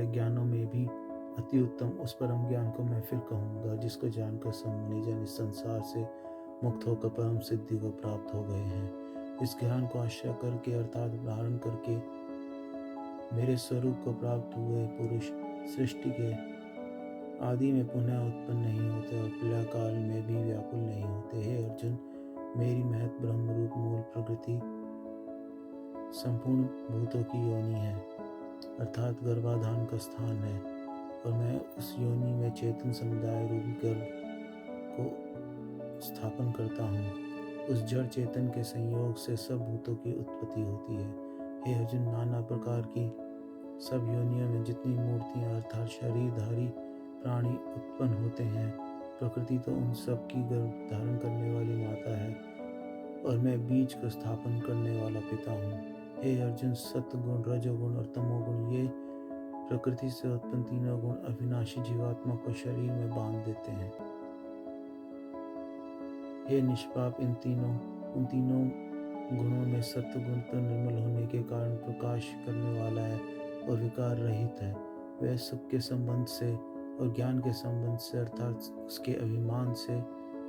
ज्ञानों में भी अति उत्तम उस परम ज्ञान को मैं फिर कहूँगा, जिसको जानकर सब मुनि जन इस संसार से मुक्त होकर परम सिद्धि को प्राप्त हो गए हैं। इस ज्ञान को आश्रय करके अर्थात धारण करके मेरे स्वरूप को प्राप्त हुए पुरुष सृष्टि के आदि में पुनः उत्पन्न नहीं होते और प्रलय काल में भी व्याकुल नहीं होते। हे अर्जुन, मेरी महत ब्रह्म रूप मूल प्रकृति संपूर्ण भूतों की योनि है, अर्थात गर्भाधान का स्थान है, और मैं उस योनि में चेतन समुदाय रूपी गर्भ को स्थापन करता हूँ। उस जड़ चेतन के संयोग से सब भूतों की उत्पत्ति होती है। हे अर्जुन, नाना प्रकार की सब योनियों में जितनी मूर्तियाँ अर्थात शरीरधारी प्राणी उत्पन्न होते हैं, प्रकृति तो उन सब की गर्भ धारण करने वाली माता है, और मैं बीज को स्थापन करने वाला पिता हूँ। हे अर्जुन, सत्वगुण, रजोगुण और तमोगुण ये प्रकृति से उत्पन्न तीनों गुण अविनाशी जीवात्मा को शरीर में बांध देते हैं। हे निष्पाप, उन तीनों गुणों में सत्वगुण तो निर्मल होने के कारण प्रकाश करने वाला है और विकार रहित है। वह सुख के संबंध से और ज्ञान के संबंध से अर्थात उसके अभिमान से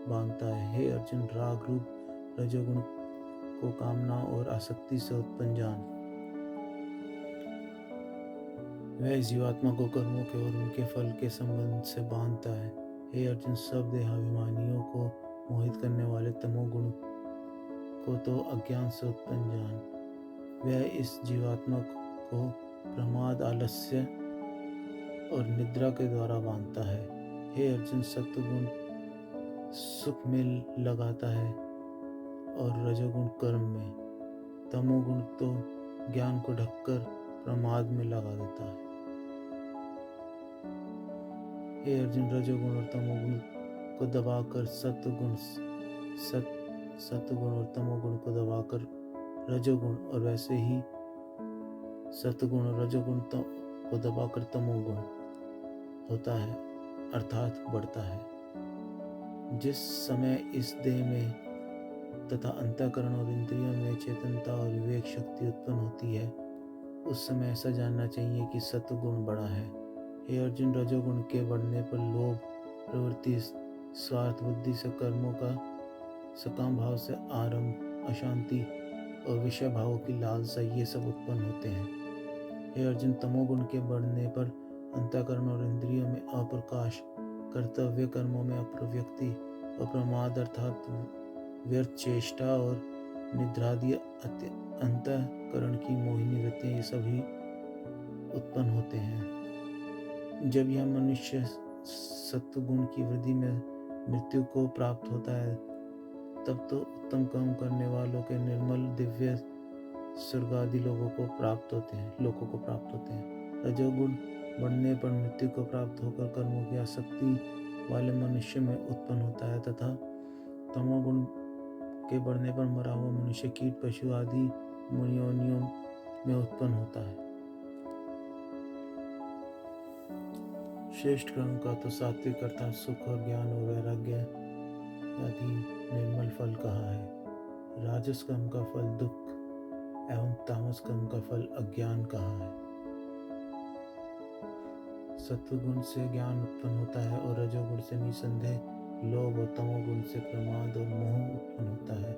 बांधता है। हे अर्जुन, राग रूप रजोगुण को कामना और आसक्ति से उत्पन्न जान। वह जीवात्मा को कर्मों के और उनके फल के संबंध से बांधता है। हे अर्जुन, सब देहाभिमानियों को मोहित करने वाले तमोगुण को तो अज्ञान से उत्पन्न जान। वह इस जीवात्मा को प्रमाद, आलस्य और निद्रा के द्वारा बांधता है। हे अर्जुन, सत्वगुण सुख में लगाता है और रजोगुण कर्म में, तमोगुण तो ज्ञान को ढककर प्रमाद में लगा देता है। हे अर्जुन, रजोगुण और तमोगुण को दबाकर सत्वगुण और तमोगुण को दबाकर रजोगुण, और वैसे ही सत्वगुण और रजोगुण को दबाकर तमोगुण होता है, अर्थात बढ़ता है। जिस समय इस देह में तथा अंतःकरण और इंद्रियों में चेतनता और विवेक शक्ति उत्पन्न होती है, उस समय ऐसा जानना चाहिए कि सत्वगुण बढ़ा है। हे अर्जुन, रजोगुण के बढ़ने पर लोभ, प्रवृत्ति, स्वार्थ बुद्धि से कर्मों का सकाम भाव से आरंभ, अशांति और विषय भावों की लालसा ये सब उत्पन्न होते हैं। हे अर्जुन, तमोगुण के बढ़ने पर अंतःकरण और इंद्रियों में अप्रकाश, कर्तव्य कर्मों में अप्रवृत्ति और प्रमाद अर्थात व्यर्थ चेष्टा और निद्रादि अंतःकरण की मोहिनी वृत्तियां ये सभी उत्पन्न होते हैं। जब यह मनुष्य सत्वगुण की वृद्धि में मृत्यु को प्राप्त होता है, तब तो उत्तम कर्म करने वालों के निर्मल दिव्य स्वर्ग आदि लोगों को प्राप्त होते हैं। रजोगुण बढ़ने पर मृत्यु को प्राप्त होकर कर्मों की आसक्ति वाले मनुष्य में उत्पन्न होता है, तथा तमोगुण के बढ़ने पर मरा हुआ मनुष्य कीट, पशु आदि योनियों में उत्पन्न होता है। श्रेष्ठ कर्म का तो सात्विक अर्थात सुख और ज्ञान और वैराग्य आदि निर्मल फल कहा है। राजस कर्म का फल दुख एवं तामस कर्म का फल अज्ञान कहा है। सत्वगुण से ज्ञान उत्पन्न होता है और रजोगुण से निसंदेह लोभ, और तमोगुण से प्रमाद और मोह उत्पन्न होता है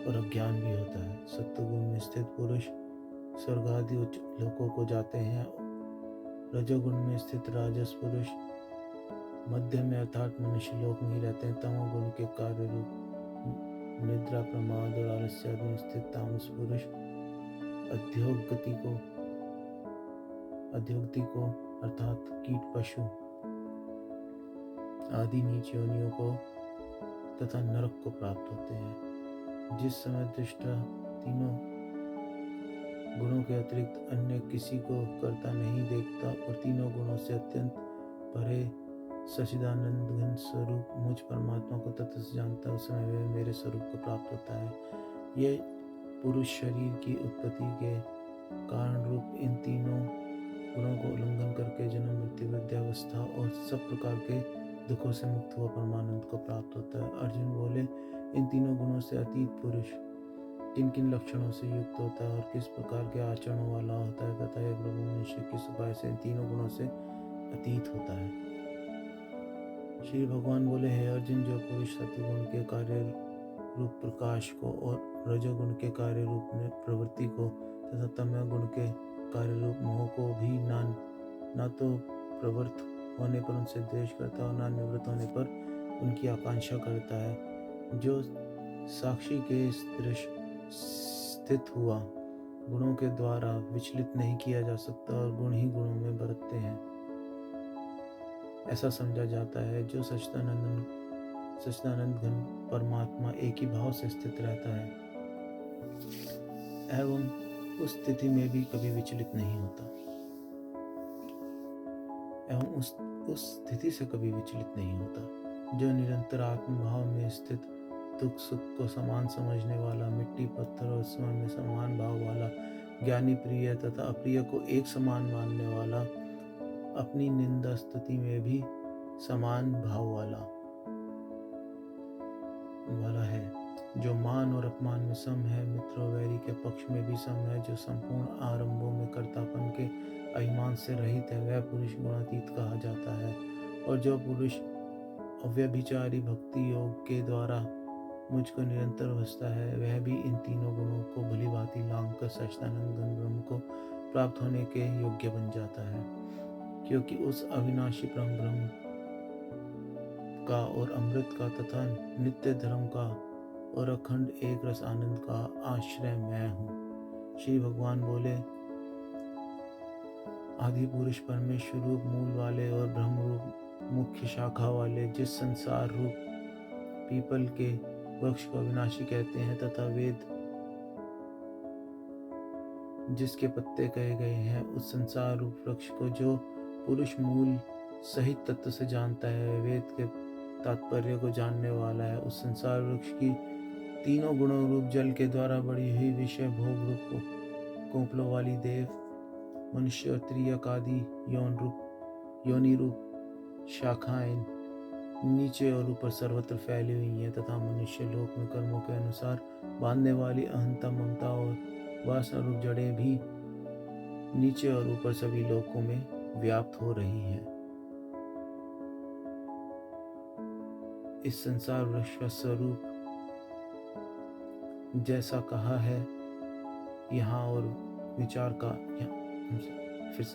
और अज्ञान भी होता है। सत्वगुण में स्थित पुरुष स्वर्ग आदि उच्च लोकों को जाते हैं। रजोगुण में स्थित राजस पुरुष मध्य में अर्थात मनुष्य लोक में ही रहते हैं। तमोगुण के कार्य रूप निद्रा, प्रमाद और आलस्य आदि में स्थित तामस पुरुष अध्योगति को अर्थात कीट, पशु आदि नीच योनियों को तथा नरक को प्राप्त होते हैं। जिस समय दृष्टा तीनों गुणों के अतिरिक्त अन्य किसी को करता नहीं देखता और तीनों गुणों से अत्यंत परे सच्चिदानंद घन स्वरूप मुझ परमात्मा को तत्व जानता है, उस समय वह मेरे स्वरूप को प्राप्त होता है। यह पुरुष शरीर की उत्पत्ति के कारण रूप इन तीनों गुणों को उल्लंघन करके जन्म, मृत्यु, वृद्धावस्था और सब प्रकार के दुखों से मुक्त हुआ परमानंद को प्राप्त होता है। अर्जुन बोले, इन तीनों गुणों से अतीत पुरुष किन किन लक्षणों से युक्त होता है और किस प्रकार के आचरणों वाला होता है, तथा यह प्रभु मनुष्य किस उपाय से इन तीनों गुणों से अतीत होता है। श्री भगवान बोले, हे अर्जुन, जो पुरुष सत्वगुण के कार्य रूप प्रकाश को और रजोगुण के कार्य रूप प्रवृत्ति को तथा तमो गुण के कार्य रूप मोह को भी ना तो प्रवृत्त होने पर उनसे द्वेष करता और ना निवृत्त होने पर उनकी आकांक्षा करता है, जो साक्षी के दृश्य स्थित हुआ गुणों के द्वारा विचलित नहीं किया जा सकता और गुण ही गुणों में बरतते हैं, ऐसा समझा जाता है। जो सच्चिदानंद घन परमात्मा एक ही भाव से स्थित रहता है एवं उस स्थिति में भी कभी विचलित नहीं होता, एवं उस स्थिति से कभी विचलित नहीं होता, जो निरंतर आत्म भाव में स्थित, दुख सुख को समान समझने वाला, मिट्टी पत्थर और स्वयं में समान भाव वाला, ज्ञानी प्रिय तथा अप्रिय को एक समान मानने वाला, अपनी निंदा स्तुति में भी समान भाव वाला है, जो मान और अपमान में सम है, मित्र और वैरी के पक्ष में भी सम है, जो संपूर्ण आरंभों में कर्तापन के अभिमान से रहित है, वह पुरुष गुणातीत कहा जाता है। और जो पुरुष अव्यभिचारी भक्ति योग के द्वारा मुझको निरंतर भजता है, वह भी इन तीनों गुणों को भली भांति लांघ कर सच्चिदानंद घन ब्रह्म को प्राप्त होने के योग्य बन जाता है, क्योंकि उस अविनाशी परम ब्रह्म का और अमृत का तथा नित्य धर्म का और अखंड एक रस आनंद का आश्रय मैं हूँ। श्री भगवान बोले, आदि पुरुष परमेश्वर रूप मूल वाले और ब्रह्म रूप मुख्य शाखा वाले, जिस संसार रूप पीपल के वृक्ष को अविनाशी कहते हैं तथा वेद जिसके पत्ते कहे गए हैं, उस संसार रूप वृक्ष को जो पुरुष मूल सहित तत्व से जानता है, वेद के तात्पर्य को जानने वाला है, उस संसार वृक्ष की तीनों गुणों रूप जल के द्वारा बड़ी हुई विषय भोग रूप कोंपलों वाली देव, मनुष्य और त्रियक आदि योनि रूप शाखाएं नीचे और ऊपर सर्वत्र फैली हुई हैं, तथा मनुष्य लोक में कर्मों के अनुसार बांधने वाली अहंता, ममता और वासना रूप जड़ें भी नीचे और ऊपर सभी लोकों में व्याप्त हो रही हैं। इस संसार वृक्ष का स्वरूप जैसा कहा है यहाँ और विचार का फिर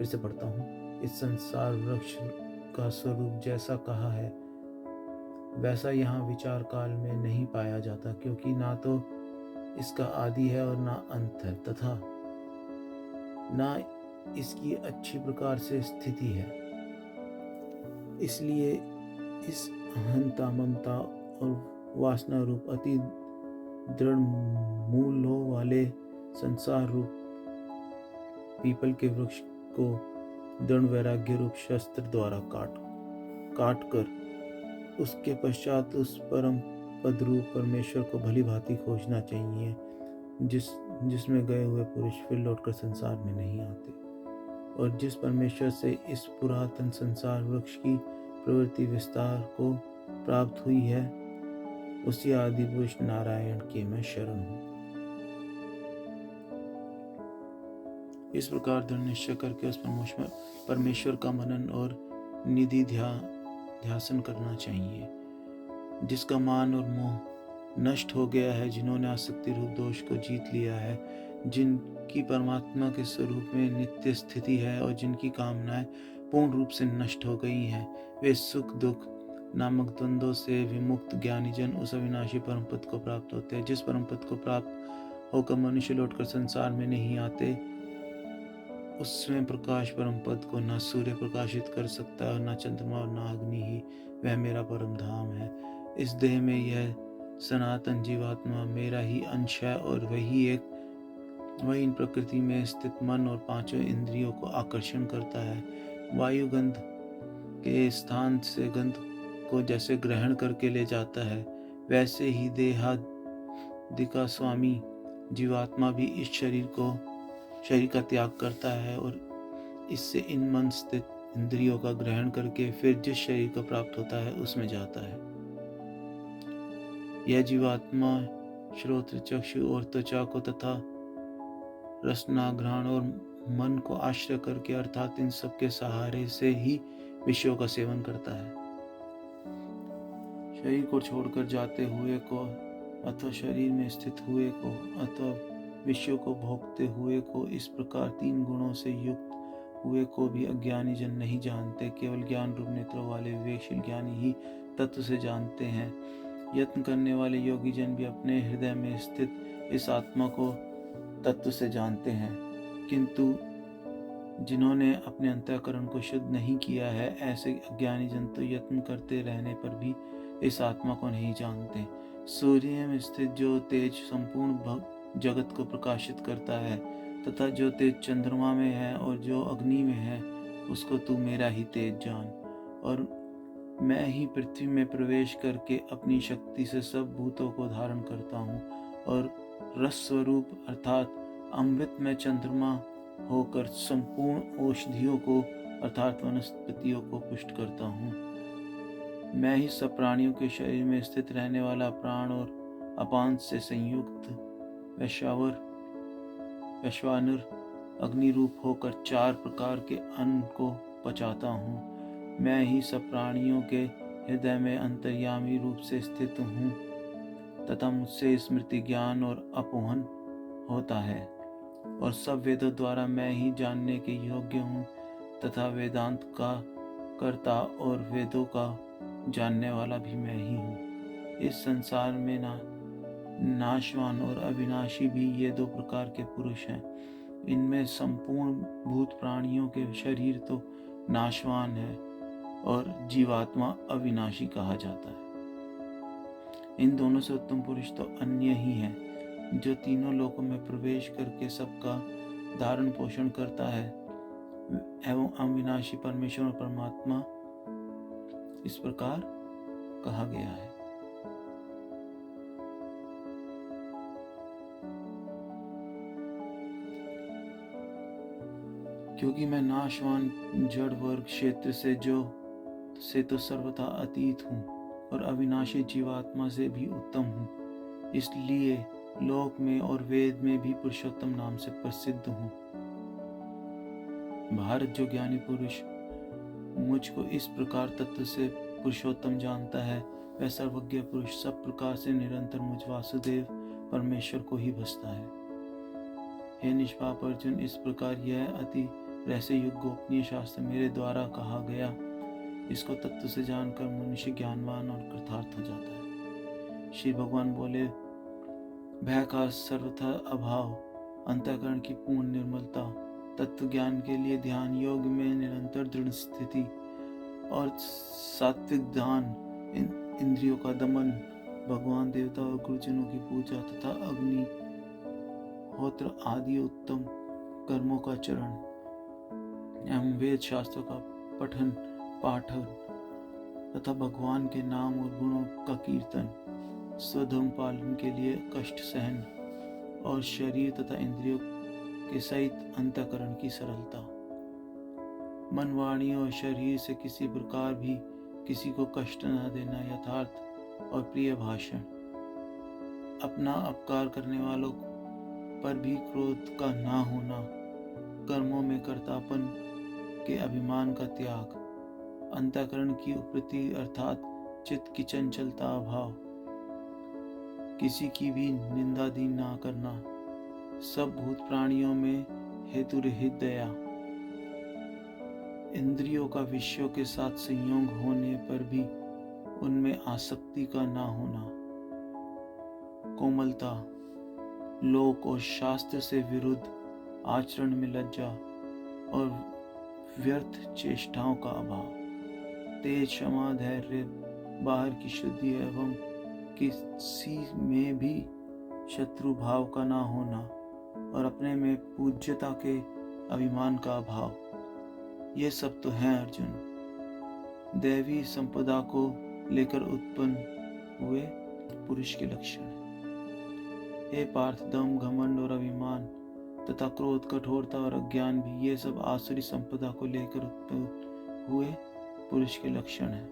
से पढ़ता हूँ। इस संसार वृक्ष का स्वरूप जैसा कहा है वैसा यहाँ विचार काल में नहीं पाया जाता, क्योंकि ना तो इसका आदि है और ना अंत है, तथा ना इसकी अच्छी प्रकार से स्थिति है। इसलिए इस अहंता, ममता और वासना रूप अति दृढ़ मूलों वाले संसार रूप पीपल के वृक्ष को दृढ़ वैराग्य रूप शस्त्र द्वारा काट कर उसके पश्चात उस परम पद रूप परमेश्वर को भली भांति खोजना चाहिए, जिसमें गए हुए पुरुष फिर लौटकर संसार में नहीं आते, और जिस परमेश्वर से इस पुरातन संसार वृक्ष की प्रवृत्ति विस्तार को प्राप्त हुई है, उसी आदि पुरुष नारायण के मैं शरण हूँ। इस प्रकार दृढ़ निश्चय करके उस परमेश्वर का मनन और निधि ध्यासन करना चाहिए, जिसका मान और मोह नष्ट हो गया है, जिन्होंने आसक्ति रूप दोष को जीत लिया है, जिनकी परमात्मा के स्वरूप में नित्य स्थिति है और जिनकी कामनाएं पूर्ण रूप से नष्ट हो गई हैं, वे सुख दुख नामक द्वंद्वों से विमुक्त ज्ञानी जन उस अविनाशी परम पद को प्राप्त होते हैं। जिस परम पद को प्राप्त होकर मनुष्य लौटकर संसार में नहीं आते, उसमें प्रकाश परम पद को न सूर्य प्रकाशित कर सकता है और न चंद्रमा और न अग्नि ही वह मेरा परम धाम है। इस देह में यह सनातन जीवात्मा मेरा ही अंश है और वही इन प्रकृति में स्थित मन और पांचों इंद्रियों को आकर्षण करता है। वायु गंध के स्थान से गंध को जैसे ग्रहण करके ले जाता है, वैसे ही देहादिका स्वामी जीवात्मा भी इस शरीर का त्याग करता है और इससे इन मन स्थित इंद्रियों का ग्रहण करके फिर जिस शरीर को प्राप्त होता है उसमें जाता है। यह जीवात्मा श्रोत्र, चक्षु और त्वचा को तथा रसना, घ्राण और मन को आश्रय करके अर्थात इन सब के सहारे से ही विषयों का सेवन करता है। शरीर को छोड़कर जाते हुए को अथवा शरीर में स्थित हुए को अथवा विषयों को भोगते हुए को इस प्रकार 3 गुणों से युक्त हुए को भी अज्ञानी जन नहीं जानते। केवल ज्ञान रूप नेत्रों वाले विवेकशील ज्ञानी ही तत्व से जानते हैं। यत्न करने वाले योगी जन भी अपने हृदय में स्थित इस आत्मा को तत्व से जानते हैं, किंतु जिन्होंने अपने अंतःकरण को शुद्ध नहीं किया है, ऐसे अज्ञानी जन तो यत्न करते रहने पर भी इस आत्मा को नहीं जानते। सूर्य में स्थित जो तेज संपूर्ण जगत को प्रकाशित करता है तथा जो तेज चंद्रमा में है और जो अग्नि में है, उसको तू मेरा ही तेज जान। और मैं ही पृथ्वी में प्रवेश करके अपनी शक्ति से सब भूतों को धारण करता हूँ और रस स्वरूप अर्थात अमृत में चंद्रमा होकर संपूर्ण औषधियों को अर्थात वनस्पतियों को पुष्ट करता हूँ। मैं ही सब प्राणियों के शरीर में स्थित रहने वाला प्राण और अपान से संयुक्त वैश्वानर अग्नि रूप होकर 4 प्रकार के अन्न को पचाता हूँ। मैं ही सब प्राणियों के हृदय में अंतर्यामी रूप से स्थित हूँ तथा मुझसे स्मृति, ज्ञान और अपोहन होता है और सब वेदों द्वारा मैं ही जानने के योग्य हूँ तथा वेदांत का कर्ता और वेदों का जानने वाला भी मैं ही हूँ। इस संसार में नाशवान और अविनाशी भी ये 2 प्रकार के पुरुष हैं। इनमें संपूर्ण भूत प्राणियों के शरीर तो नाशवान है और जीवात्मा अविनाशी कहा जाता है। इन दोनों से उत्तम पुरुष तो अन्य ही है, जो तीनों लोकों में प्रवेश करके सबका धारण पोषण करता है एवं अविनाशी परमेश्वर और परमात्मा इस प्रकार कहा गया है। क्योंकि मैं नाशवान जड़ वर्ग क्षेत्र से तो सर्वथा अतीत हूँ और अविनाशी जीवात्मा से भी उत्तम हूँ, इसलिए लोक में और वेद में भी पुरुषोत्तम नाम से प्रसिद्ध हूँ। भारत जो ज्ञानी पुरुष मुझको इस प्रकार तत्व से पुरुषोत्तम जानता है, वह सर्वज्ञ पुरुष सब प्रकार से निरंतर मुझ वासुदेव परमेश्वर को ही भजता है। हे निष्पाप अर्जुन, इस प्रकार यह अति रहस्य युग गोपनीय शास्त्र मेरे द्वारा कहा गया, इसको तत्व से जानकर मनुष्य ज्ञानवान और कृतार्थ हो जाता है। श्री भगवान बोले, भय का सर्वथा अभाव, अंतःकरण की पूर्ण निर्मलता, तत्व ज्ञान के लिए ध्यान योग में निरंतर दृढ़ स्थिति और सात्विक दान, इंद्रियों का दमन, भगवान देवता और गुरुजनों की पूजा तथा अग्निहोत्र आदि उत्तम कर्मों का चरण एवं वेद शास्त्रों का पठन पाठन तथा भगवान के नाम और गुणों का कीर्तन, स्वधर्म पालन के लिए कष्ट सहन और शरीर तथा इंद्रियों के सहित अंतःकरण की सरलता, मन, वाणी और शरीर से किसी प्रकार भी किसी को कष्ट न देना, यथार्थ और प्रिय भाषण, अपना अपकार करने वालों पर भी क्रोध का ना होना, कर्मों में कर्तापन के अभिमान का त्याग, अंतःकरण की उपरति अर्थात चित्त की चंचलता अभाव, किसी की भी निंदादीन ना करना, सब भूत प्राणियों में हेतु रहित दया, इंद्रियों का विषयों के साथ संयोग होने पर भी उनमें आसक्ति का ना होना, कोमलता, लोक और शास्त्र से विरुद्ध आचरण में लज्जा और व्यर्थ चेष्टाओं का अभाव, तेज, क्षमा, धैर्य, बाहर की शुद्धि एवं किसी में भी शत्रु भाव का ना होना और अपने में पूज्यता के अभिमान का अभाव, ये सब तो हैं अर्जुन दैवी संपदा को लेकर उत्पन्न हुए पुरुष के लक्षण। हे पार्थ, दम, घमंड और अभिमान तथा क्रोध, कठोरता और अज्ञान भी ये सब आसुरी संपदा को लेकर उत्पन्न हुए पुरुष के लक्षण हैं।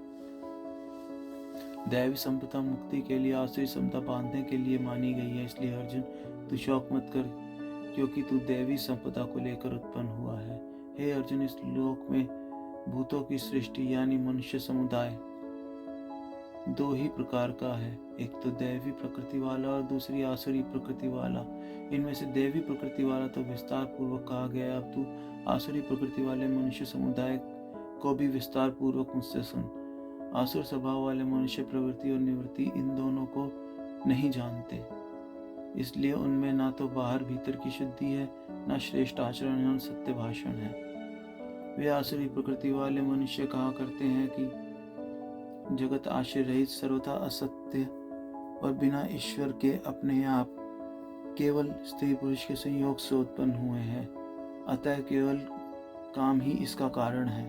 दैवी संपदा मुक्ति के लिए आसुरी संपदा बांधने के लिए मानी गई है। इसलिए अर्जुन, तू शौक मत कर, क्योंकि तू दैवी संपदा को लेकर उत्पन्न हुआ है। हे अर्जुन, इस लोक में भूतों की सृष्टि यानी मनुष्य समुदाय दो ही प्रकार का है, एक तो दैवी प्रकृति वाला और दूसरी आसुरी प्रकृति वाला। इनमें से दैवी प्रकृति वाला तो विस्तार पूर्वक कहा गया, अब तू आसुरी प्रकृति वाले मनुष्य समुदाय को भी विस्तार पूर्वक मुझसे सुन। आसुर स्वभाव वाले मनुष्य प्रवृत्ति और निवृत्ति इन दोनों को नहीं जानते, इसलिए उनमें ना तो बाहर भीतर की शुद्धि है, ना श्रेष्ठ आचरण और सत्य भाषण है। वे आसुरी प्रकृति वाले मनुष्य कहा करते हैं कि जगत आश्रय रहित, सर्वथा असत्य और बिना ईश्वर के अपने आप केवल स्त्री पुरुष के संयोग से उत्पन्न हुए हैं, अतः केवल काम ही इसका कारण है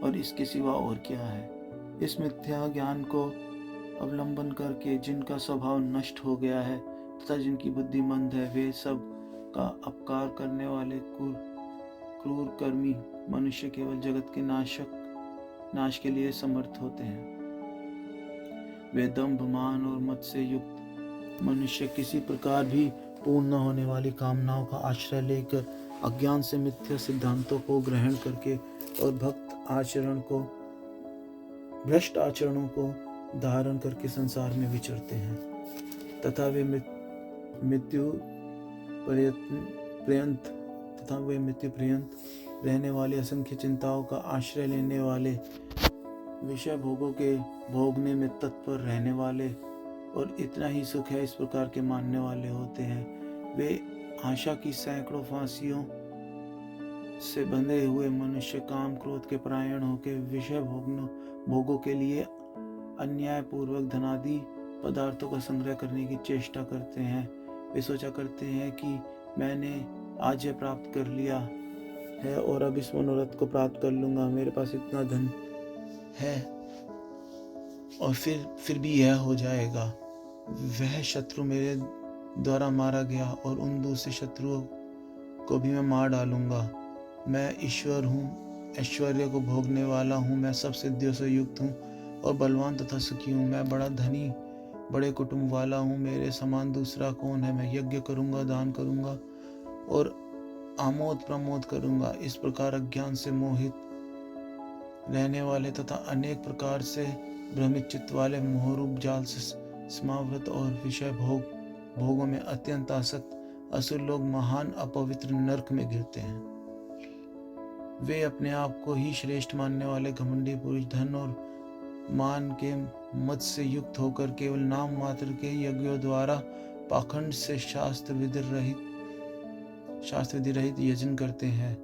और इसके सिवा और क्या है। इस मिथ्या ज्ञान को अवलंबन करके जिनका स्वभाव नष्ट हो गया है तथा जिनकी बुद्धि मंद है, वे सब का अपकार करने वाले क्रूर कर्मी मनुष्य केवल जगत के नाश के लिए समर्थ होते हैं। वे दंभ, मान और मद से युक्त मनुष्य किसी प्रकार भी पूर्ण न होने वाली कामनाओं का आश्रय लेकर अज्ञान से मिथ्या सिद्धांतों को ग्रहण करके और भ्रष्ट आचरणों को धारण करके संसार में विचरते हैं तथा वे मृत्यु पर्यंत रहने वाली असंख्य चिंताओं का आश्रय लेने वाले, विषय भोगों के भोगने में तत्पर रहने वाले और इतना ही सुख है इस प्रकार के मानने वाले होते हैं। वे आशा की सैकड़ों फांसियों से बंधे हुए मनुष्य काम क्रोध के परायण होकर विषय भोगों के लिए अन्यायपूर्वक धनादि पदार्थों का संग्रह करने की चेष्टा करते हैं। वे सोचा करते हैं कि मैंने आज यह प्राप्त कर लिया है और अब इस मनोरथ को प्राप्त कर लूंगा, मेरे पास इतना धन है और फिर भी यह हो जाएगा। वह शत्रु मेरे द्वारा मारा गया और उन दूसरे शत्रुओं को भी मैं मार डालूंगा। मैं ईश्वर हूँ, ऐश्वर्य को भोगने वाला हूँ, मैं सब सिद्धियों से युक्त हूँ और बलवान तथा सुखी हूँ। मैं बड़ा धनी, बड़े कुटुंब वाला हूँ, मेरे समान दूसरा कौन है। मैं यज्ञ करूँगा, दान करूँगा और आमोद प्रमोद करूँगा। इस प्रकार अज्ञान से मोहित रहने वाले तथा अनेक प्रकार से भ्रमित चित्त वाले मोहरूप जाल से समावृत और विषय भोगों में अत्यंत आसक्त असुर लोग महान अपवित्र नरक में गिरते हैं। वे अपने आप को ही श्रेष्ठ मानने वाले घमंडी पुरुष धन और मान के मद से युक्त होकर केवल नाम मात्र के यज्ञों द्वारा पाखंड से शास्त्र विधि रहित यजन करते हैं।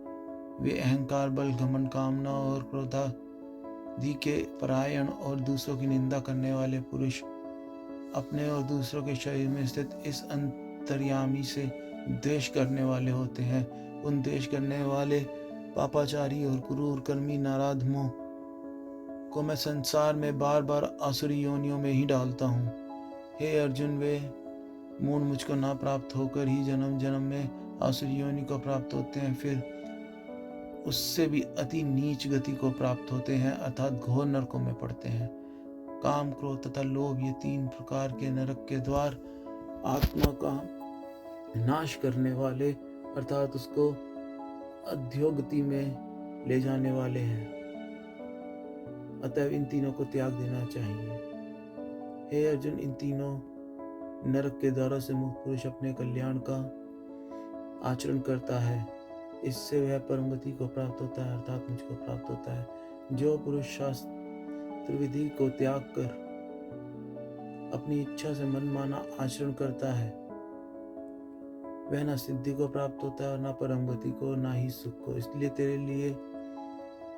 वे अहंकार, बल, घमंड, कामना और क्रोधादि के परायण और दूसरों की निंदा करने वाले पुरुष अपने और दूसरों के शरीर में स्थित इस अंतर्यामी से द्वेष करने वाले होते हैं। उन द्वेष करने वाले पापाचारी और क्रूर कर्मी नराधमों को मैं संसार में बार बार आसुरी योनियों में ही डालता हूँ। हे अर्जुन, वे मूल मुझको ना प्राप्त होकर ही जन्म जन्म में आसुरी योनि को प्राप्त होते हैं, फिर उससे भी अति नीच गति को प्राप्त होते हैं, अर्थात घोर नरकों में पड़ते हैं। काम, क्रोध तथा लोभ, ये तीन प्रकार के नरक के द्वार आत्मा का नाश करने वाले अर्थात उसको अधोगति में ले जाने वाले हैं। अतः इन तीनों को त्याग देना चाहिए। हे अर्जुन, इन तीनों नरक के द्वारों से मुक्त पुरुष अपने कल्याण का आचरण करता है, इससे वह परम गति को प्राप्त होता है, अर्थात मुझको प्राप्त होता है। जो पुरुष शास्त्र विधि को त्याग कर अपनी इच्छा से मनमाना आचरण करता है, वह न सिद्धि को प्राप्त होता है और न परम गति को, न ही सुख को। इसलिए तेरे लिए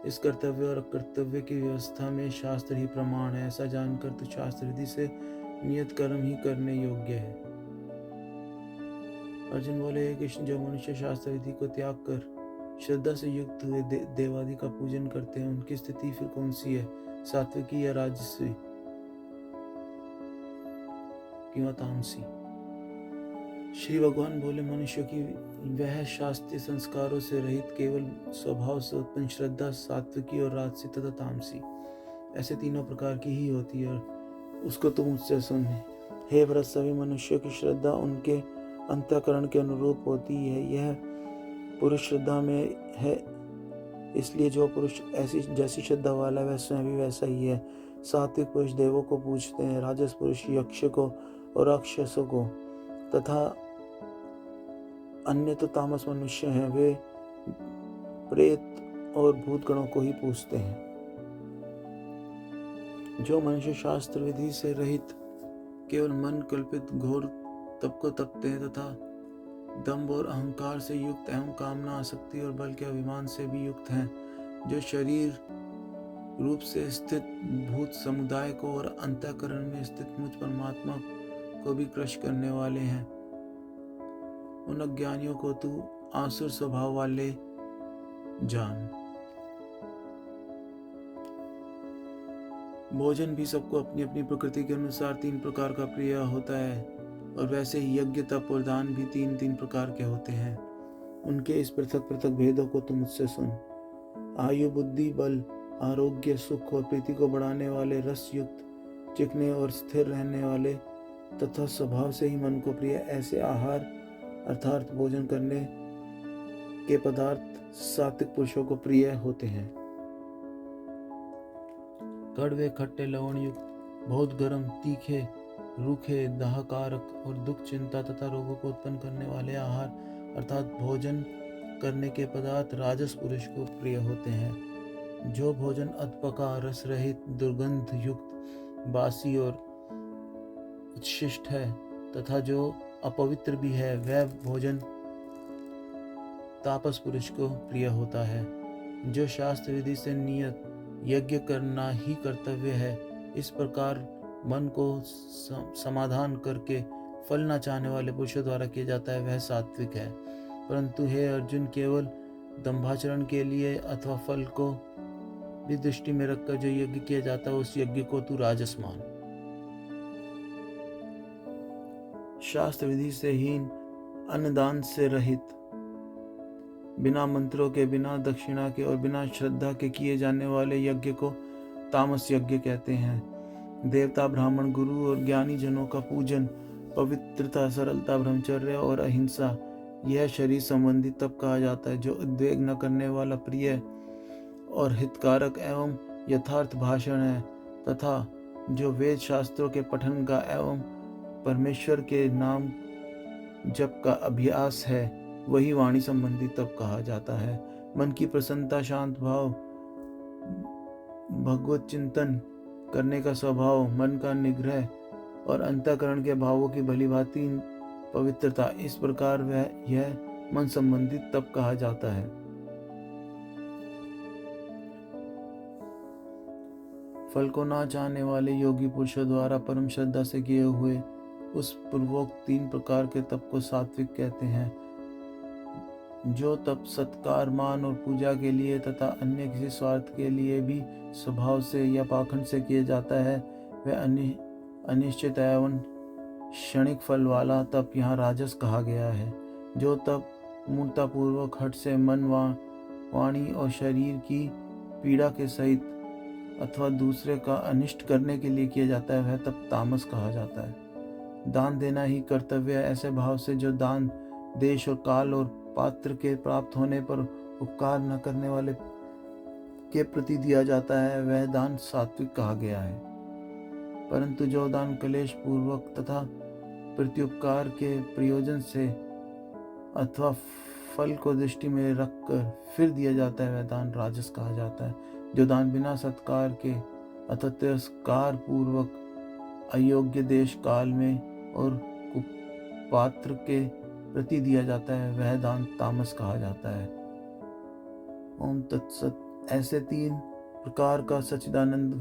इस कर्तव्य और अकर्तव्य की व्यवस्था में शास्त्र ही प्रमाण है। ऐसा जानकर तू शास्त्र विधि से नियत कर्म ही करने योग्य है। अर्जुन बोले, हे कृष्ण, जो मनुष्य शास्त्र विधि को त्याग कर श्रद्धा से युक्त हुए देवादि का पूजन करते हैं, उनकी स्थिति फिर कौन सी है, सात्विकी या राजसी कि तामसी? श्री भगवान बोले, मनुष्य की वह शास्त्रीय संस्कारों से रहित केवल स्वभाव से उत्पन्न श्रद्धा सात्विकी और राजसी तथा तामसी, ऐसे तीनों प्रकार की ही होती है। उसको तू मुझसे सुन। हे भरत, सभी मनुष्यों की श्रद्धा उनके अंतःकरण के अनुरूप होती है। यह पुरुष श्रद्धा में है, इसलिए जो पुरुष ऐसी जैसी श्रद्धा वाला है वह स्वयं भी वैसा ही है। सात्विक पुरुष देवों को पूजते हैं, राजस पुरुष यक्ष को और राक्षसों को, तथा अन्य तो तामस मनुष्य हैं, वे प्रेत और भूतगणों को ही पूजते हैं। जो मनुष्य शास्त्र विधि से रहित केवल मन कल्पित घोर तप को तपते हैं तथा दंभ और अहंकार से युक्त एवं कामना, आसक्ति और बल के अभिमान से भी युक्त हैं, जो शरीर रूप से स्थित भूत समुदाय को और अंतःकरण में स्थित मुझ परमात्मा को भी क्रश करने वाले हैं, उन अज्ञानियों को तू आसुर स्वभाव वाले जान। भोजन भी सबको अपनी अपनी प्रकृति के अनुसार 3 प्रकार का प्रिय होता है, और वैसे ही यज्ञ, तप और दान भी 3-3 प्रकार के होते हैं। उनके इस पृथक पृथक भेदों को तुम मुझसे सुन। आयु, बुद्धि, बल, आरोग्य, सुख और प्रीति को बढ़ाने वाले, रस युक्त, चिकने और स्थिर रहने वाले तथा स्वभाव से ही मन को प्रिय ऐसे आहार अर्थात भोजन करने के पदार्थ सात्विक पुरुषों को प्रिय होते हैं। कड़वे, खट्टे, लवण युक्त, बहुत गर्म, तीखे, रूखे, दाहकारक और दुख, चिंता तथा रोगों को उत्पन्न करने वाले आहार अर्थात भोजन करने के पदार्थ राजस पुरुष को प्रिय होते हैं। जो भोजन अधपका, रस रहित, दुर्गंध युक्त, बासी और उच्छिष्ट है तथा जो अपवित्र भी है, वह भोजन तापस पुरुष को प्रिय होता है। जो शास्त्र विधि से नियत यज्ञ करना ही कर्तव्य है, इस प्रकार मन को समाधान करके फल न चाहने वाले पुरुषों द्वारा किया जाता है, वह सात्विक है। परंतु हे अर्जुन, केवल दंभाचरण के लिए अथवा फल को भी दृष्टि में रखकर जो यज्ञ किया जाता है, उस यज्ञ को तू राजस मान। शास्त्र विधि से हीन, अन्नदान से रहित, बिना मंत्रों के, बिना दक्षिणा के और बिना श्रद्धा के किए जाने वाले यज्ञ को तामस यज्ञ कहते हैं। देवता, ब्राह्मण, गुरु और ज्ञानी जनों का पूजन, पवित्रता, सरलता, ब्रह्मचर्य और अहिंसा, यह शरीर संबंधी तप कहा जाता है। जो उद्वेग न करने वाला, प्रिय और हितकारक एवं यथार्थ भाषण है तथा जो वेद शास्त्रों के पठन का एवं परमेश्वर के नाम जप का अभ्यास है, वही वाणी संबंधी तप कहा जाता है। मन की प्रसन्नता, शांत भाव, भगवत चिंतन करने का स्वभाव, मन का निग्रह और अंतःकरण के भावों की भलीभांति पवित्रता, इस प्रकार यह मन संबंधित तप कहा जाता है। फल को ना चाहने वाले योगी पुरुषों द्वारा परम श्रद्धा से किए हुए उस पूर्वोक्त 3 प्रकार के तप को सात्विक कहते हैं। जो तप सत्कार, मान और पूजा के लिए तथा अन्य किसी स्वार्थ के लिए भी स्वभाव से या पाखंड से किया जाता है, वह अनिश्चित एवं क्षणिक फल वाला तप यहाँ राजस कहा गया है। जो तप मूर्तापूर्वक हठ से मन, वाणी और शरीर की पीड़ा के सहित अथवा दूसरे का अनिष्ट करने के लिए किया जाता है, वह तप तामस कहा जाता है। दान देना ही कर्तव्य है, ऐसे भाव से जो दान देश और काल और पात्र के प्राप्त होने पर उपकार न करने वाले के प्रति दिया जाता है, वह दान सात्विक कहा गया है। परंतु जो दान क्लेश पूर्वक तथा प्रत्युपकार के प्रयोजन से अथवा फल को दृष्टि में रखकर फिर दिया जाता है, वह दान राजस कहा जाता है। जो दान बिना सत्कार के अथवा तिरस्कार पूर्वक अयोग्य देश काल में और कुपात्र के प्रति दिया जाता है, वह दान तामस कहा जाता है। ओम तत्सत। ऐसे 3 प्रकार का सच्चिदानंद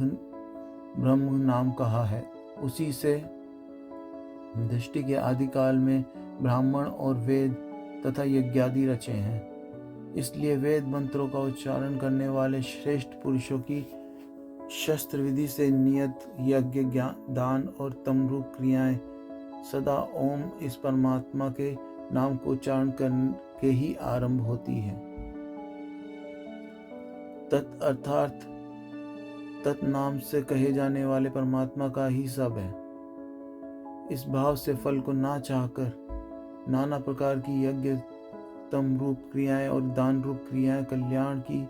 ब्रह्म नाम कहा है। उसी से दृष्टि के आदिकाल में ब्राह्मण और वेद तथा यज्ञादि रचे हैं। इसलिए वेद मंत्रों का उच्चारण करने वाले श्रेष्ठ पुरुषों की शस्त्र विधि से नियत यज्ञ, दान और तमरूप क्रियाएं सदा ओम इस परमात्मा के नाम को उच्चारण करके ही आरंभ होती है। तत् अर्थात तत् नाम से कहे जाने वाले परमात्मा का ही सब है। इस भाव से फल को ना चाहकर नाना प्रकार की यज्ञ, तम रूप क्रियाएं और दान रूप क्रियाएं कल्याण की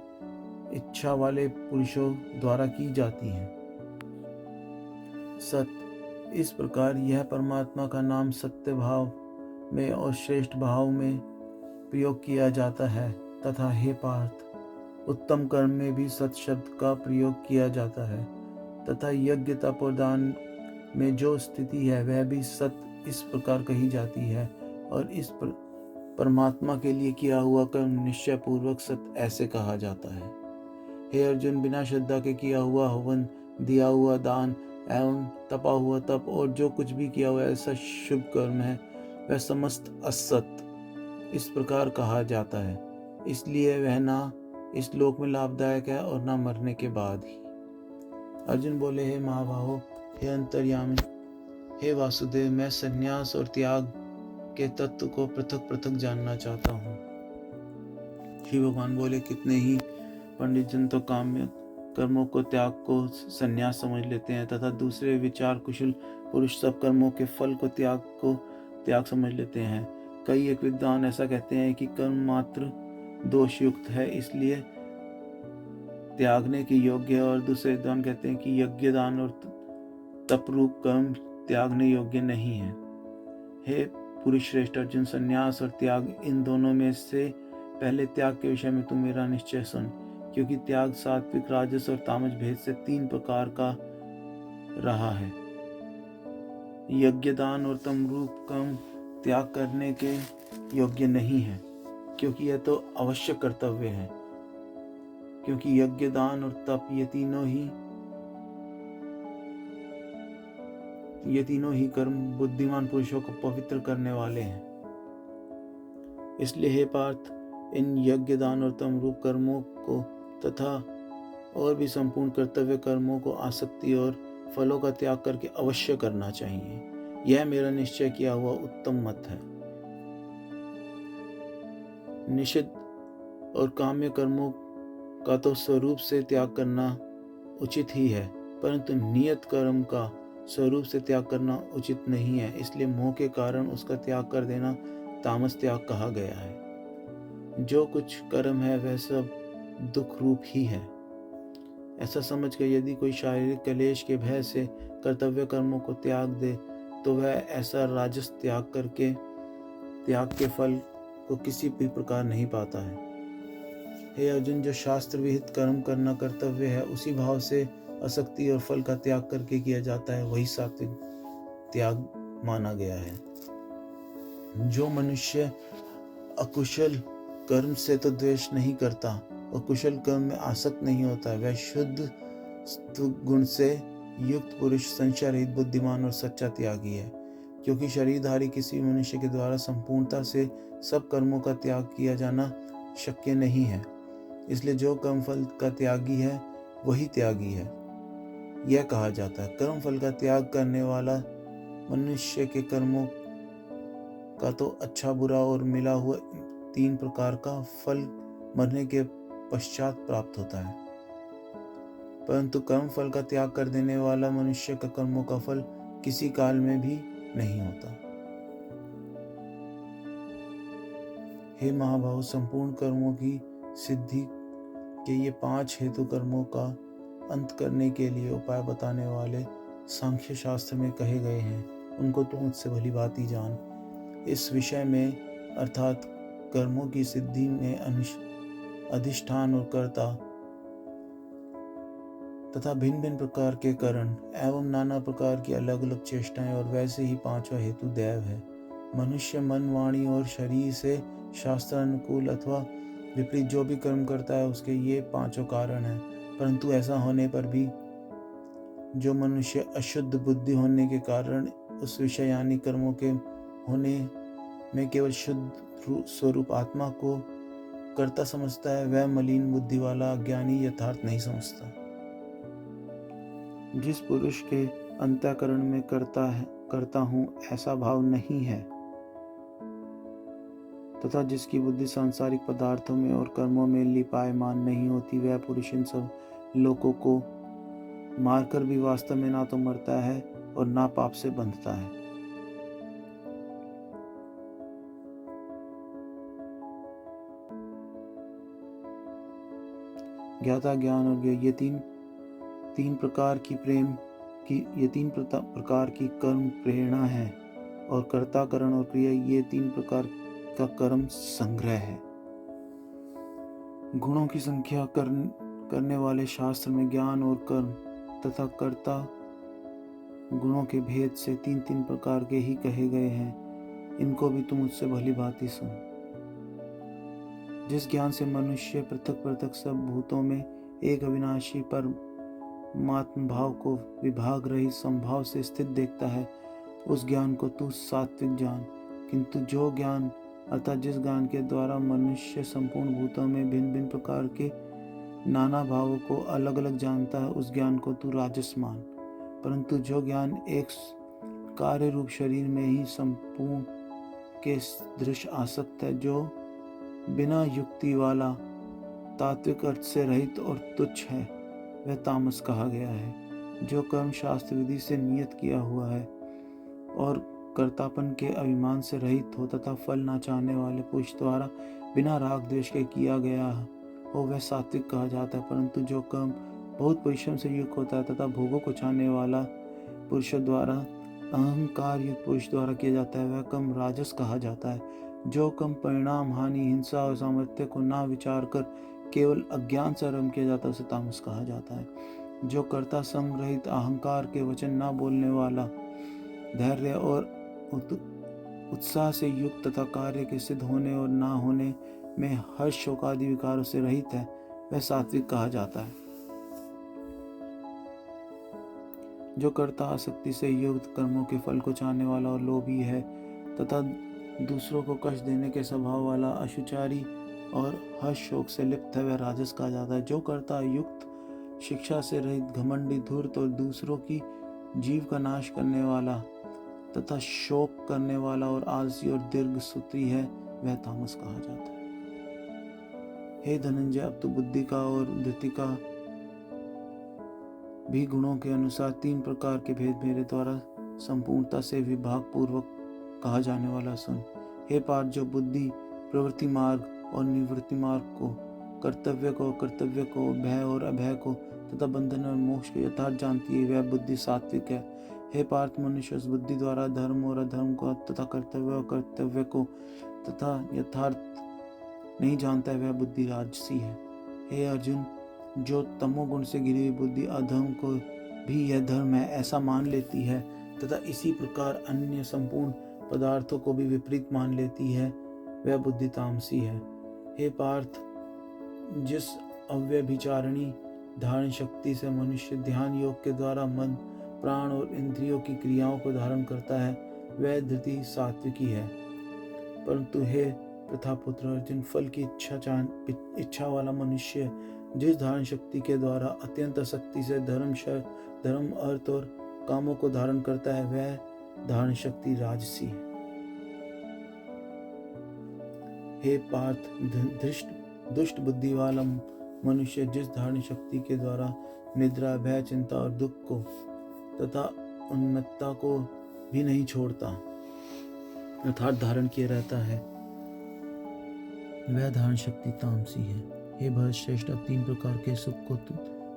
इच्छा वाले पुरुषों द्वारा की जाती हैं। सत्य, इस प्रकार यह परमात्मा का नाम सत्य भाव में और श्रेष्ठ भाव में प्रयोग किया जाता है। तथा हे पार्थ, उत्तम कर्म में भी सत्य शब्द का प्रयोग किया जाता है तथा यज्ञ, तप और दान में जो स्थिति है वह भी सत्य इस प्रकार कही जाती है। और इस परमात्मा के लिए किया हुआ कर्म निश्चय पूर्वक सत्य ऐसे कहा जाता है। हे अर्जुन, बिना श्रद्धा के किया हुआ हवन, दिया हुआ दान एवं तपा हुआ तप और जो कुछ भी किया हुआ ऐसा शुभ कर्म है वह समस्त असत्य इस प्रकार कहा जाता है। इसलिए वह ना इस लोक में लाभदायक है और ना मरने के बाद ही। अर्जुन बोले, हे महाबाहो, हे अंतर्यामी, हे वासुदेव, मैं संन्यास और त्याग के तत्व को पृथक पृथक जानना चाहता हूँ। श्री भगवान बोले, कितने ही पंडित जन तो काम्य कर्मों को त्याग को संन्यास समझ लेते हैं तथा दूसरे विचार कुशल पुरुष सब कर्मों के फल को त्याग समझ लेते हैं। कई एक विद्वान ऐसा कहते हैं कि कर्म मात्र दोष युक्त है, इसलिए त्यागने के योग्य है, और दूसरे विद्वान कहते हैं कि यज्ञ, दान और तप रूप कर्म त्यागने योग्य नहीं है। हे पुरुष श्रेष्ठ अर्जुन, संन्यास और त्याग इन दोनों में से पहले त्याग के विषय में तू मेरा निश्चय सुन, क्योंकि त्याग सात्विक, राजस और तामस भेद से 3 प्रकार का रहा है। यज्ञ, दान और तम रूप कर्म त्याग करने के योग्य नहीं है, क्योंकि यह तो अवश्य कर्तव्य है। क्योंकि यज्ञ, दान और तप ये तीनों ही कर्म बुद्धिमान पुरुषों को पवित्र करने वाले हैं। इसलिए हे पार्थ, इन यज्ञ, दान और तम रूप कर्मों को तथा और भी संपूर्ण कर्तव्य कर्मों को आसक्ति और फलों का त्याग करके अवश्य करना चाहिए। यह मेरा निश्चय किया हुआ उत्तम मत है। निषिद्ध और काम्य कर्मों का तो स्वरूप से त्याग करना उचित ही है, परंतु नियत कर्म का स्वरूप से त्याग करना उचित नहीं है। इसलिए मोह के कारण उसका त्याग कर देना तामस त्याग कहा गया है। जो कुछ कर्म है वह सब दुख रूप ही है। ऐसा समझकर यदि कोई शारीरिक क्लेश के भय से कर्तव्य कर्मों को त्याग दे तो वह ऐसा राजस त्याग करके त्याग के फल को किसी भी प्रकार नहीं पाता है। हे अर्जुन, जो शास्त्र विहित कर्म करना कर्तव्य है उसी भाव से आसक्ति और फल का त्याग करके किया जाता है, वही सात्विक त्याग माना गया है। जो मनुष्य अकुशल कर्म से तो द्वेष नहीं करता और कुशल कर्म में आसक्त नहीं होता, वह शुद्ध गुण से युक्त पुरुष, संशय रहित, बुद्धिमान और सच्चा त्यागी है। क्योंकि शरीरधारी किसी मनुष्य के द्वारा संपूर्णता से सब कर्मों का त्याग किया जाना शक्य नहीं है, इसलिए जो कर्म फल का त्यागी है वही त्यागी है। यह कहा जाता है, कर्म फल का त्याग करने वाला मनुष्य के कर्मों का तो अच्छा, बुरा और मिला हुआ 3 प्रकार का फल मरने के पश्चात प्राप्त होता है, परंतु कर्म फल का त्याग कर देने वाला मनुष्य का कर्मों का फल किसी काल में भी नहीं होता। हे महाभाव, संपूर्ण कर्मों की सिद्धि के ये 5 हेतु कर्मों का अंत करने के लिए उपाय बताने वाले सांख्य शास्त्र में कहे गए हैं, उनको तो मुझसे भली भांति जान। इस विषय में अर्थात कर्मों की सिद्धि में अधिष्ठान और कर्ता तथा भिन्न भिन्न प्रकार के कारण एवं नाना प्रकार की अलग अलग चेष्टाएं और वैसे ही 5वां हेतु दैव है। मनुष्य मन, वाणी और शरीर से शास्त्र अनुकूल अथवा विपरीत जो भी कर्म करता है उसके ये 5 कारण हैं, परंतु ऐसा होने पर भी जो मनुष्य अशुद्ध बुद्धि होने के कारण उस विषय यानी कर्मों के होने में केवल शुद्ध स्वरूप आत्मा को कर्ता समझता है, वह मलिन बुद्धि वाला अज्ञानी यथार्थ नहीं समझता। जिस पुरुष के अंतःकरण में करता हूँ ऐसा भाव नहीं है तथा जिसकी बुद्धि सांसारिक पदार्थों में और कर्मों में लिपायमान नहीं होती, वह पुरुष इन सब लोकों को मारकर भी वास्तव में ना तो मरता है और ना पाप से बंधता है। ज्ञाता, ज्ञान और ज्ञेय, ये तीन प्रकार की प्रकार की कर्म प्रेरणा है, और कर्ता, करण और क्रिया ये 3 प्रकार का कर्म संग्रह है। गुणों की संख्या करने वाले शास्त्र में ज्ञान और कर्म तथा कर्ता गुणों के भेद से 3 प्रकार के ही कहे गए हैं। इनको भी तुम मुझसे भली भांति सुन। जिस ज्ञान से मनुष्य पृथक पृथक सब भूतों में एक अविनाशी परमात्म भाव को विभाग रहित संभाव से स्थित देखता है, उस ज्ञान को तू सात्विक जान। किंतु जो ज्ञान अर्थात जिस ज्ञान के द्वारा मनुष्य संपूर्ण भूतों में भिन्न भिन्न प्रकार के नाना भावों को अलग अलग जानता है, उस ज्ञान को तू राजस मान। परंतु जो ज्ञान एक कार्य रूप शरीर में ही संपूर्ण के दृश्य आसक्त है, जो बिना युक्ति वाला, तात्विक अर्थ से रहित और तुच्छ है, वह तामस कहा गया है। जो कर्म शास्त्र विधि से नियत किया हुआ है और कर्तापन के अभिमान से रहित हो तथा फल ना चाहने वाले पुरुष द्वारा बिना राग द्वेष के किया गया हो, वह सात्विक कहा जाता है। परंतु जो कर्म बहुत परिश्रम से युक्त होता है तथा भोगों को चाहने वाला पुरुष द्वारा, अहंकार युक्त पुरुष द्वारा किया जाता है, वह कर्म राजस कहा जाता है। जो कर्म परिणाम, हानि, हिंसा और सामर्थ्य को ना विचार कर केवल अज्ञान से आरंभ किया जाता है, उसे तामस कहा जाता है। जो कर्ता संग रहित, अहंकार के वचन ना बोलने वाला, धैर्य और उत्साह से युक्त तथा कार्य के सिद्ध होने और ना होने में हर्ष, शोक आदि विकारों से रहित है, वह सात्विक कहा जाता है। जो कर्ता आसक्ति से युक्त, कर्मों के फल को चाहने वाला और लोभी है तथा दूसरों को कष्ट देने के स्वभाव वाला, अशुचारी और हर्ष शोक से लिप्त है, वह राजस कहा जाता है। जो कर्ता युक्त, शिक्षा से रहित, घमंडी, धूर्त और दूसरों की जीव का नाश करने वाला तथा शोक करने वाला और आलसी और दीर्घ सूत्री है, वह तामस कहा जाता है। हे धनंजय, अब तो बुद्धि का और धृति का भी गुणों के अनुसार 3 प्रकार के भेद मेरे द्वारा संपूर्णता से विभाग पूर्वक कहा जाने वाला सुन। हे पार्थ, जो बुद्धि प्रवृत्ति मार्ग और निवृत्ति मार्ग को, कर्तव्य को, अकर्तव्य को, भय और अभय को तथा बंधन और मोक्ष को यथार्थ जानती है, वह बुद्धि सात्विक है। हे पार्थ, मनुष्य उस बुद्धि द्वारा धर्म और अधर्म को तथा कर्तव्य और कर्तव्य को तथा यथार्थ नहीं जानता है, वह बुद्धि राजसी है। हे अर्जुन, जो तमोगुण से घिरी हुई बुद्धि अधर्म को भी यह धर्म है ऐसा मान लेती है तथा इसी प्रकार अन्य संपूर्ण पदार्थों को भी विपरीत मान लेती है, वह बुद्धि तामसी है। हे पार्थ, जिस अव्यभिचारिणी धारण शक्ति से मनुष्य ध्यान योग के द्वारा मन, प्राण और इंद्रियों की क्रियाओं को धारण करता है, वह धृति सात्विकी है। परंतु हे प्रथापुत्र अर्जुन, फल की इच्छा वाला मनुष्य जिस धारण शक्ति के द्वारा अत्यंत आसक्ति से धर्म, अर्थ और कामों को धारण करता है, वह धारण शक्ति राजसी है। हे पार्थ, दुष्ट बुद्धि वाला मनुष्य जिस धारण शक्ति के द्वारा निद्रा, भय, चिंता और दुख को तथा उन्मत्तता को भी नहीं छोड़ता अर्थात धारण किए रहता है, वह धारण शक्ति तामसी है। हे भरत श्रेष्ठ, अब 3 प्रकार के सुख को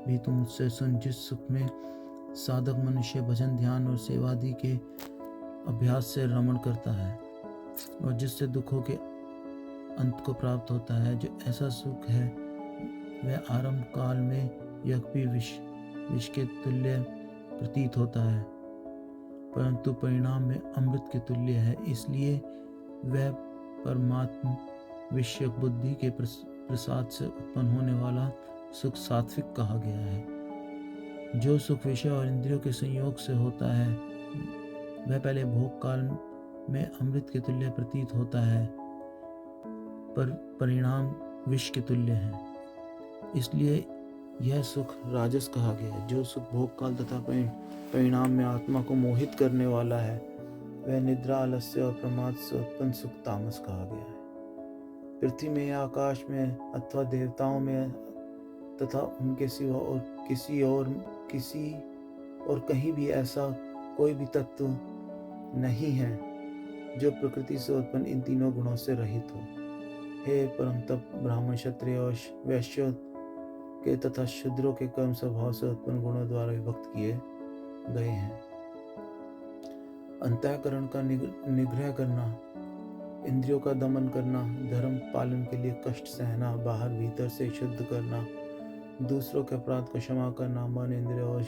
भी तुम मुझसे सुन। जिस सुख में साधक मनुष्य भजन, ध्यान और सेवादि के अभ्यास से रमण करता है और जिससे दुखों के अंत को प्राप्त होता है, जो ऐसा सुख है वह आरंभ काल में यज्ञ विष के तुल्य प्रतीत होता है, परंतु परिणाम में अमृत के तुल्य है। इसलिए वह परमात्म विषयक बुद्धि के प्रसाद से उत्पन्न होने वाला सुख सात्विक कहा गया है। जो सुख विषय और इंद्रियों के संयोग से होता है, वह पहले भोग काल में अमृत के तुल्य प्रतीत होता है, पर परिणाम विष के तुल्य है। इसलिए यह सुख राजस कहा गया है। जो सुख भोग काल तथा परिणाम में आत्मा को मोहित करने वाला है, वह निद्रा, आलस्य और प्रमाद से उत्पन्न सुख तामस कहा गया है। पृथ्वी में या आकाश में अथवा देवताओं में तथा उनके सिवा और किसी और कहीं भी ऐसा कोई भी तत्व नहीं है जो प्रकृति से उत्पन्न इन तीनों गुणों से रहित हो। हे परम तप ब्राह्मण, क्षत्रिय और वैश्यों के तथा शूद्रों के कर्म स्वभाव से उत्पन्न गुणों द्वारा विभक्त किए गए हैं। अंतःकरण का निग्रह करना, इंद्रियों का दमन करना, धर्म पालन के लिए कष्ट सहना, बाहर भीतर से शुद्ध करना, दूसरों के अपराध को क्षमा करना, मन, इंद्रिय और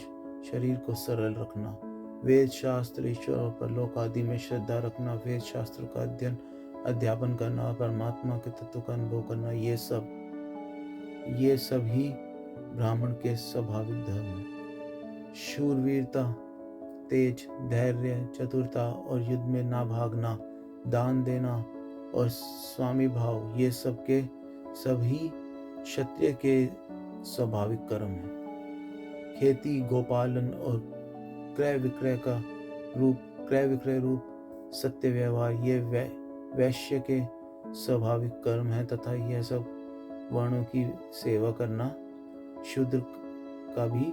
शरीर को सरल रखना, वेद शास्त्र, ईश्वर और परलोक आदि में श्रद्धा रखना, वेद शास्त्र का अध्यापन करना, परमात्मा के तत्व का अनुभव करना, ये सब ही ब्राह्मण के स्वाभाविक धर्म है। शूरवीरता, तेज, धैर्य, चतुरता और युद्ध में ना भागना, दान देना और स्वामी भाव, ये सब के सभी क्षत्रिय के स्वाभाविक कर्म हैं। खेती, गोपालन और क्रय विक्रय रूप सत्य व्यवहार, ये वैश्य के स्वाभाविक कर्म हैं तथा यह सब वर्णों की सेवा करना शूद्र का भी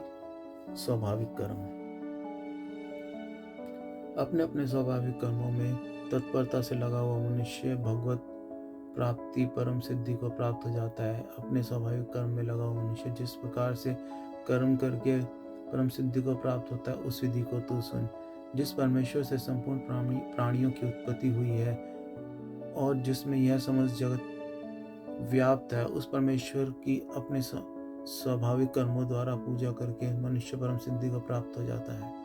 स्वाभाविक कर्म है। अपने अपने स्वाभाविक कर्मों में तत्परता से लगा हुआ मनुष्य भगवत प्राप्ति, परम सिद्धि को प्राप्त हो जाता है। अपने स्वाभाविक कर्म में लगा हुआ मनुष्य जिस प्रकार से कर्म करके परम सिद्धि को प्राप्त होता है, उस विधि को तू सुन। जिस परमेश्वर से संपूर्ण प्राणियों की उत्पत्ति हुई है और जिसमें यह समस्त जगत व्याप्त है, उस परमेश्वर की अपने स्वाभाविक कर्मों द्वारा पूजा करके मनुष्य परम सिद्धि को प्राप्त हो जाता है।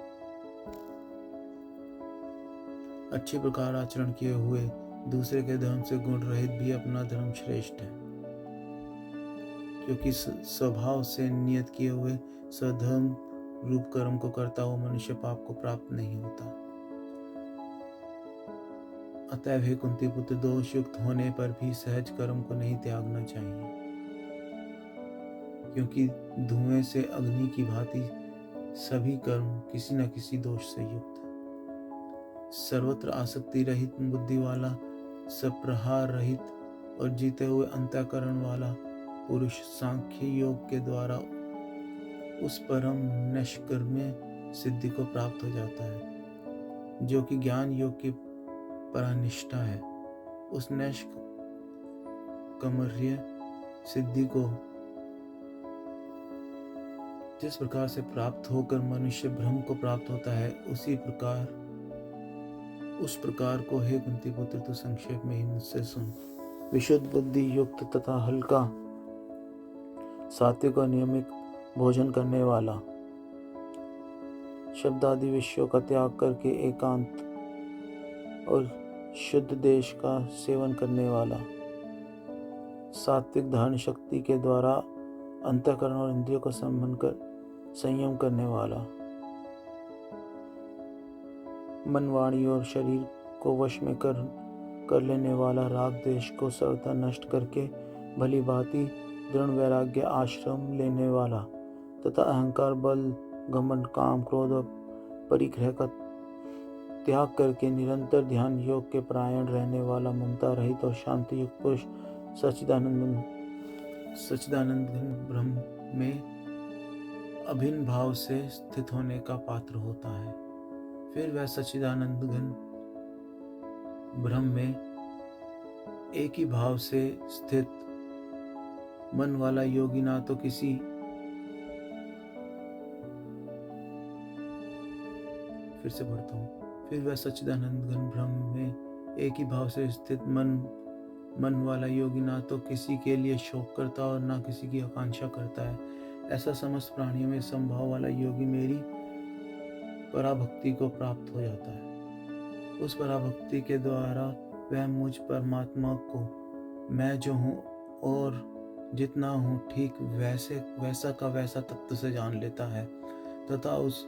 अच्छी प्रकार आचरण किए हुए दूसरे के धर्म से गुण रहित भी अपना धर्म श्रेष्ठ है, क्योंकि स्वभाव से नियत किए हुए स्वधर्म रूप कर्म को करता हुआ मनुष्य पाप को प्राप्त नहीं होता। अतएव हे कुंती पुत्र, दोष युक्त होने पर भी सहज कर्म को नहीं त्यागना चाहिए, क्योंकि धुएं से अग्नि की भांति सभी कर्म किसी न किसी दोष से युक्त है। सर्वत्र आसक्ति रहित बुद्धि वाला, सप्रहार रहित और जीते हुए अंतःकरण वाला पुरुष सांख्य योग के द्वारा उस परम नैष्कर्म्य सिद्धि को प्राप्त हो जाता है, जो कि ज्ञान योग की परानिष्ठा है। उस नैष्कर्म्य सिद्धि को जिस प्रकार से प्राप्त होकर मनुष्य ब्रह्म को प्राप्त होता है, उस प्रकार को हे कुंती पुत्र तू संक्षेप में ही मुझसे सुन। विशुद्ध बुद्धि युक्त तथा हल्का, सात्विक और नियमित भोजन करने वाला, शब्द आदि विषयों का त्याग करके एकांत और शुद्ध देश का सेवन करने वाला, सात्विक धारण शक्ति के द्वारा अंतःकरण और इंद्रियों को संयम करने वाला, मन, वाणी और शरीर को वश में कर लेने वाला, राग द्वेष को सर्वथा नष्ट करके भली भांति दृढ़ वैराग्य आश्रम लेने वाला तथा अहंकार, बल, घमंड, काम, क्रोध और परिग्रह का त्याग करके निरंतर ध्यान योग के परायण रहने वाला, ममता रहित और शांति युक्त पुरुष सच्चिदानंद ब्रह्म में अभिन्न भाव से स्थित होने का पात्र होता है। फिर वह सच्चिदानंद घन ब्रह्म में एक ही भाव से स्थित मन वाला योगी ना तो किसी फिर से पढ़ता हूँ। फिर वह सच्चिदानंद घन ब्रह्म में एक ही भाव से स्थित मन वाला योगी ना तो किसी के लिए शोक करता और ना किसी की आकांक्षा करता है। ऐसा समस्त प्राणियों में समभाव वाला योगी मेरी पराभक्ति को प्राप्त हो जाता है। उस पराभक्ति के द्वारा वह मुझ परमात्मा को मैं जो हूँ और जितना हूँ ठीक वैसा का वैसा तत्व से जान लेता है तथा उस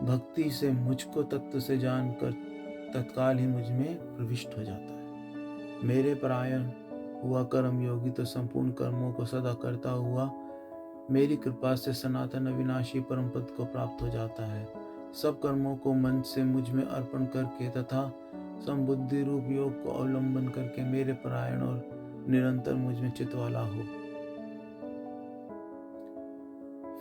भक्ति से मुझको तत्व से जानकर तत्काल ही मुझ में प्रविष्ट हो जाता है। मेरे परायण हुआ कर्म योगी तो संपूर्ण कर्मों को सदा करता हुआ मेरी कृपा से सनातन अविनाशी परम पद को प्राप्त हो जाता है। सब कर्मों को मन से मुझ में अर्पण करके तथा संबुद्धि रूप योग को अवलंबन करके मेरे परायण और निरंतर मुझ में चित वाला हो।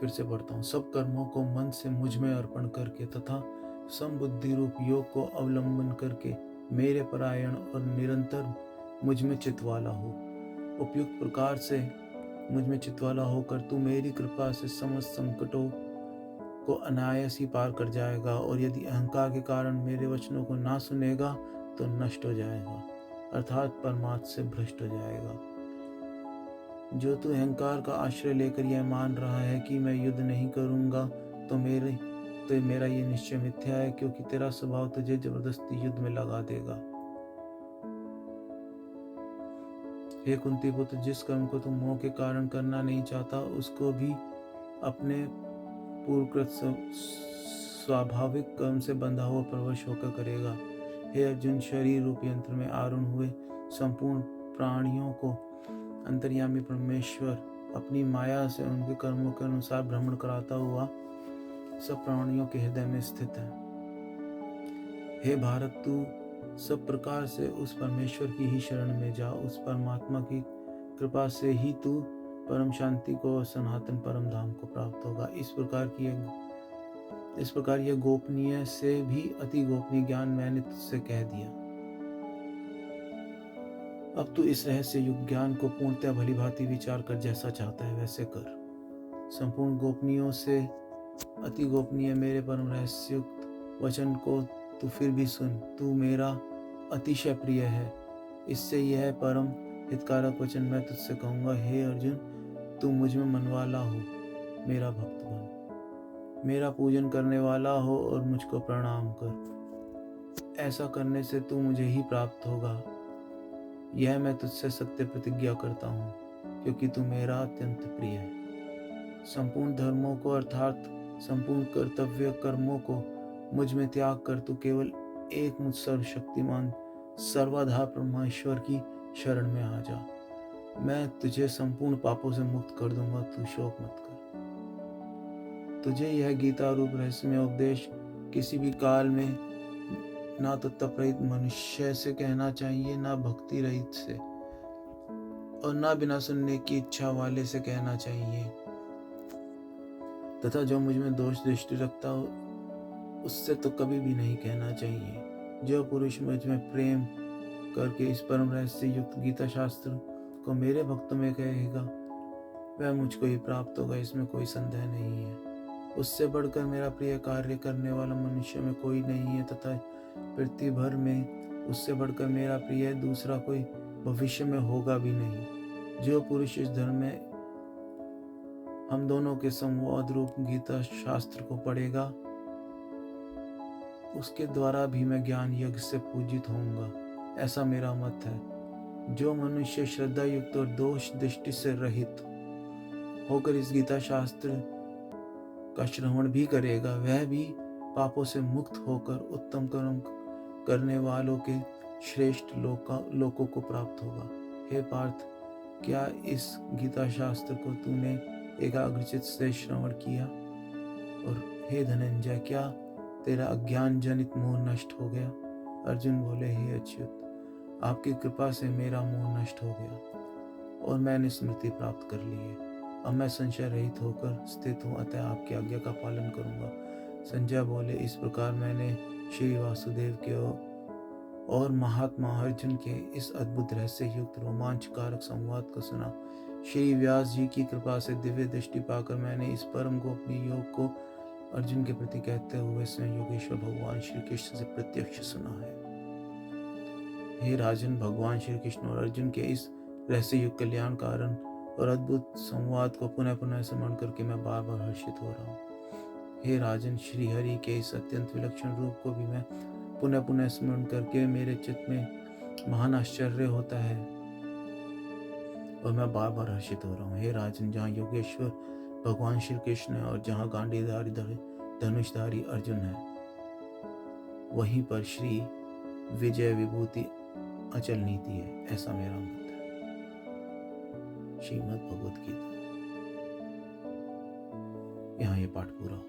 फिर से पढ़ता हूँ। सब कर्मों को मन से मुझ में अर्पण करके तथा समबुद्धि रूप योग को अवलंबन करके मेरे परायण और निरंतर मुझ में चितवाला हो। उपयुक्त प्रकार से मुझ में चितवाला होकर तू मेरी कृपा से समस्त संकटों को अनायास ही पार कर जाएगा, और यदि अहंकार के कारण मेरे वचनों को ना सुनेगा तो नष्ट हो जाएगा, अर्थात परमात्मा से भ्रष्ट हो जाएगा। जो तू अहंकार का आश्रय लेकर यह मान रहा है कि मैं युद्ध नहीं करूंगा, तो मेरा ये निश्चय मिथ्या है, क्योंकि तेरा स्वभाव तुझे जबरदस्ती युद्ध में लगा देगा। हे कुंती पुत्र, जिस कर्म को तू मोह के कारण करना नहीं चाहता, उसको भी अपने पूर्वकृत स्वाभाविक कर्म से बंधा हुआ परवश होकर करेगा। हे अर्जुन, शरीर रूप यंत्र में आरूढ़ हुए संपूर्ण प्राणियों को अंतर्यामी परमेश्वर अपनी माया से उनके कर्मों के अनुसार भ्रमण कराता हुआ सब प्राणियों के हृदय में स्थित है। हे भारत, तू सब प्रकार से उस परमेश्वर की ही शरण में जा। उस परमात्मा की कृपा से ही तू परम शांति को और सनातन परम धाम को प्राप्त होगा। इस प्रकार यह गोपनीय से भी अति गोपनीय ज्ञान मैंने तुझसे कह दिया। अब तू इस रहस्य युक्त ज्ञान को पूर्णतः भली भांति विचार कर जैसा चाहता है वैसे कर। संपूर्ण गोपनीयों से अति गोपनीय मेरे परम रहस्य युक्त वचन को तू फिर भी सुन। तू मेरा अतिशय प्रिय है, इससे यह परम हितकारक वचन मैं तुझसे कहूँगा। हे अर्जुन, तू मुझ में मनवाला हो, मेरा भक्त बन, मेरा पूजन करने वाला हो और मुझको प्रणाम कर। ऐसा करने से तू मुझे ही प्राप्त होगा। यह मैं तुझसे सत्य प्रतिज्ञा करता हूँ, क्योंकि तू मेरा अत्यंत प्रिय है। संपूर्ण धर्मों को अर्थात संपूर्ण कर्तव्य कर्मों को मुझ में त्याग कर तू केवल एक मुझ सर्वशक्तिमान सर्वाधार परमेश्वर की शरण में आ जा। मैं तुझे संपूर्ण पापों से मुक्त कर दूंगा, तू शोक मत कर। तुझे यह गीता रूप रहस्यमय उपदेश किसी भी काल में ना तो तप रहित मनुष्य से कहना चाहिए, ना भक्ति रहित से, और ना बिना सुनने की इच्छा वाले से कहना चाहिए। तथा जो मुझ में दोष दृष्टि रखता हो उससे तो कभी भी नहीं कहना चाहिए। जो पुरुष मुझ में प्रेम करके इस परम रहस्य युक्त गीता शास्त्र को मेरे भक्तों में कहेगा, वह मुझको ही प्राप्त होगा, इसमें कोई संदेह नहीं है। उससे बढ़कर मेरा प्रिय कार्य करने वाला मनुष्य में कोई नहीं है, तथा पृथ्वी भर में उससे बढ़कर मेरा प्रिय दूसरा कोई भविष्य में होगा भी नहीं। जो पुरुष इस धर्म में हम दोनों के संवाद रूप गीता शास्त्र को पढ़ेगा, उसके द्वारा भी मैं ज्ञान यज्ञ से पूजित होऊंगा, ऐसा मेरा मत है। जो मनुष्य श्रद्धा युक्त और दोष दृष्टि से रहित होकर इस गीता शास्त्र का श्रवण भी करेगा, वह भी पापों से मुक्त होकर उत्तम कर्म करने वालों के श्रेष्ठ लोकों को प्राप्त होगा। हे पार्थ, क्या इस गीता शास्त्र को तूने एकाग्रचित से श्रवण किया? और हे धनंजय, क्या तेरा अज्ञान जनित मोह नष्ट हो गया? अर्जुन बोले, हे अच्युत, आपकी कृपा से मेरा मोह नष्ट हो गया और मैंने स्मृति प्राप्त कर ली है। अब मैं संशय रहित होकर स्थित हूँ, अतः आपकी आज्ञा का पालन करूंगा। संजय बोले, इस प्रकार मैंने श्री वासुदेव के और महात्मा अर्जुन के इस अद्भुत रहस्य युक्त रोमांचकारक संवाद को सुना। श्री व्यास जी की कृपा से दिव्य दृष्टि पाकर मैंने इस परम गोपनीय योग को अर्जुन के प्रति कहते हुए स्वयं योगेश्वर भगवान श्री कृष्ण से प्रत्यक्ष सुना है। हे राजन, भगवान श्री कृष्ण और अर्जुन के इस रहस्य युक्त कल्याण कारण और अद्भुत संवाद को पुनः पुनः स्मरण करके मैं बार बार हर्षित हो रहा हूँ। हे राजन, श्री हरि के इस अत्यंत विलक्षण रूप को भी मैं पुनः पुनः स्मरण करके मेरे चित्त में महान आश्चर्य होता है और मैं बार बार हर्षित हो रहा हूँ। हे राजन, जहाँ योगेश्वर भगवान श्री कृष्ण है और जहाँ गांडीधारी धनुषधारी अर्जुन है, वहीं पर श्री विजय विभूति अचल नीति है, ऐसा मेरा मत है। श्रीमद् भगवद गीता। यहाँ ये पाठ पूरा हो।